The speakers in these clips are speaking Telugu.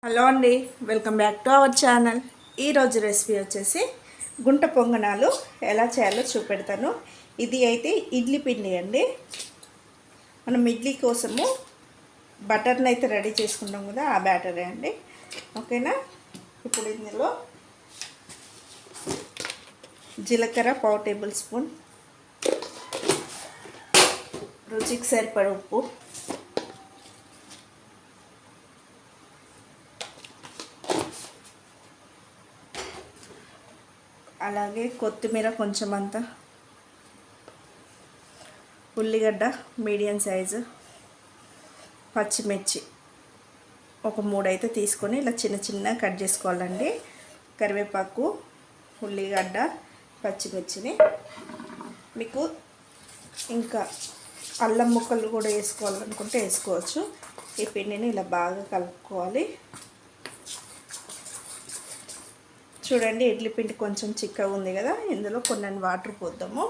హలో అండి, welcome back to our channel. ఈరోజు రెసిపీ వచ్చేసి గుంట పొంగనాలు ఎలా చేయాలో చూపెడతాను. ఇది అయితే ఇడ్లీ పిండి అండి. మనం ఇడ్లీ కోసము బటర్ని అయితే రెడీ చేసుకుంటాం కదా, ఆ బ్యాటరే అండి. ఓకేనా. ఇప్పుడు ఇందులో జీలకర్ర 1/4 టేబుల్ స్పూన్, రుచికి సరిపడ ఉప్పు, అలాగే కొత్తిమీర కొంచెం అంత, ఉల్లిగడ్డ మీడియం సైజు, పచ్చిమిర్చి ఒక 3 అయితే తీసుకొని ఇలా చిన్న చిన్న కట్ చేసుకోవాలండి. కరివేపాకు, ఉల్లిగడ్డ, పచ్చిమిర్చిని మీకు ఇంకా అల్లం ముక్కలు కూడా వేసుకోవాలనుకుంటే వేసుకోవచ్చు. ఈ పిండిని ఇలా బాగా కలుపుకోవాలి. చూడండి, ఇడ్లీ పిండి కొంచెం చిక్కగా ఉంది కదా, ఇందులో కొన్ని వాటర్ పోద్దాము.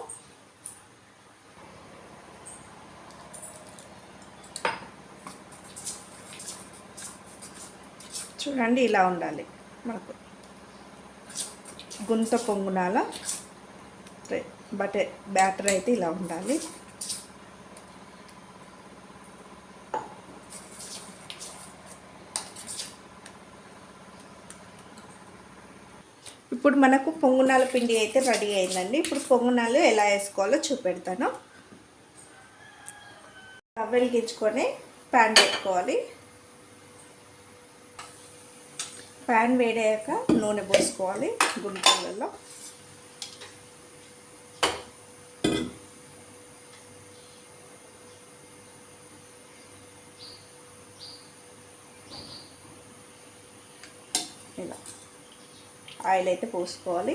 చూడండి, ఇలా ఉండాలి మనకు గుంత పొంగునాల బ్యాటర్ అయితే ఇలా ఉండాలి. ఇప్పుడు మనకు పొంగునాల పిండి అయితే రెడీ అయిందండి. ఇప్పుడు పొంగునాలు ఎలా వేసుకోవాలో చూపెడతాను. వెలిగించుకొని ప్యాన్ పెట్టుకోవాలి. ప్యాన్ వేడయ్యాక నూనె పోసుకోవాలి. గుంటలలో ఇలా ఆయిల్ అయితే పోసుకోవాలి.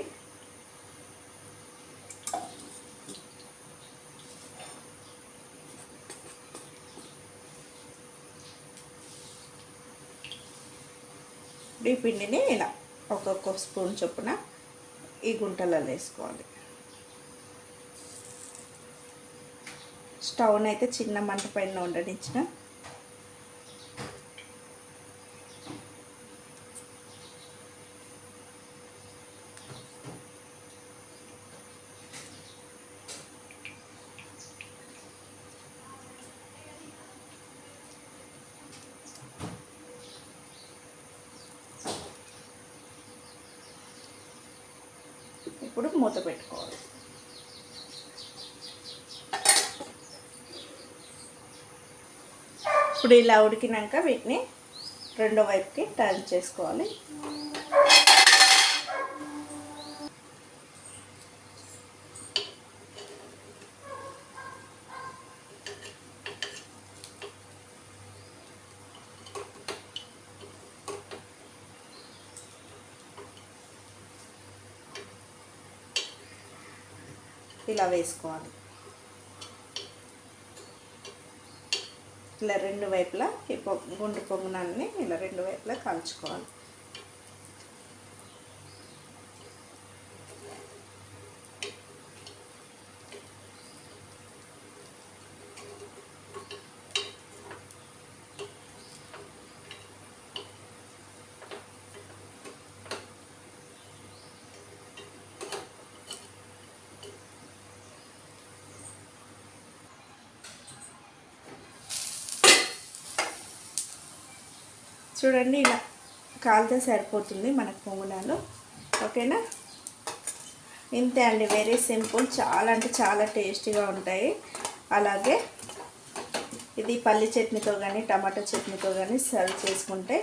ఈ పిండిని ఇలా ఒక్కొక్క స్పూన్ చొప్పున ఈ గుంటలలో వేసుకోవాలి. స్టవ్ని అయితే చిన్న మంట పైన ఉండనిచ్చిన. ఇప్పుడు మూత పెట్టుకోవాలి. ఇప్పుడు ఇలా ఉడికినాక వీటిని రెండో వైపుకి టర్న్ చేసుకోవాలి. ఇలా వేసుకోవాలి. ఇలా రెండు వైపులా ఈ గుండు పొంగునాన్ని ఇలా రెండు వైపులా కాల్చుకోవాలి. చూడండి, ఇలా కాలితే సరిపోతుంది మనకు పొంగునాలు. ఓకేనా. ఇంతే అండి, వెరీ సింపుల్. చాలా అంటే చాలా టేస్టీగా ఉంటాయి. అలాగే ఇది పల్లి చట్నీతో కానీ టమాటా చట్నీతో కానీ సర్వ్ చేసుకుంటే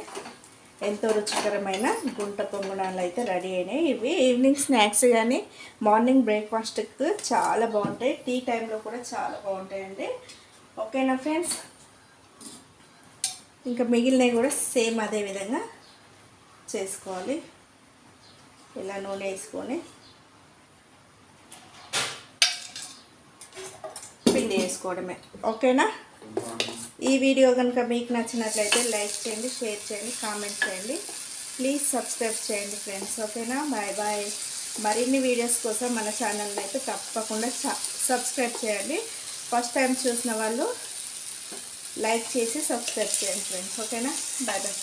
ఎంతో రుచికరమైన గుంట పొంగునాలు అయితే రెడీ అయినాయి. ఇవి ఈవినింగ్ స్నాక్స్ కానీ మార్నింగ్ బ్రేక్ఫాస్ట్కి చాలా బాగుంటాయి. టీ టైంలో కూడా చాలా బాగుంటాయండి. ఓకేనా ఫ్రెండ్స్. ఇంకా మిగిలినవి కూడా సేమ్ అదే విధంగా చేసుకోవాలి. ఇలా నూనె వేసుకొని పిండి వేసుకోవడమే. ఓకేనా. ఈ వీడియో కనుక మీకు నచ్చినట్లయితే లైక్ చేయండి, షేర్ చేయండి, కామెంట్ చేయండి. ప్లీజ్ సబ్స్క్రైబ్ చేయండి ఫ్రెండ్స్. ఓకేనా. Bye bye. మరిన్ని వీడియోస్ కోసం మన ఛానల్ని అయితే తప్పకుండా సబ్స్క్రైబ్ చేయండి. ఫస్ట్ టైం చూసిన వాళ్ళు లైక్ చేసి సబ్స్క్రైబ్ చేయండి ఫ్రెండ్స్. ఓకేనా. Bye bye.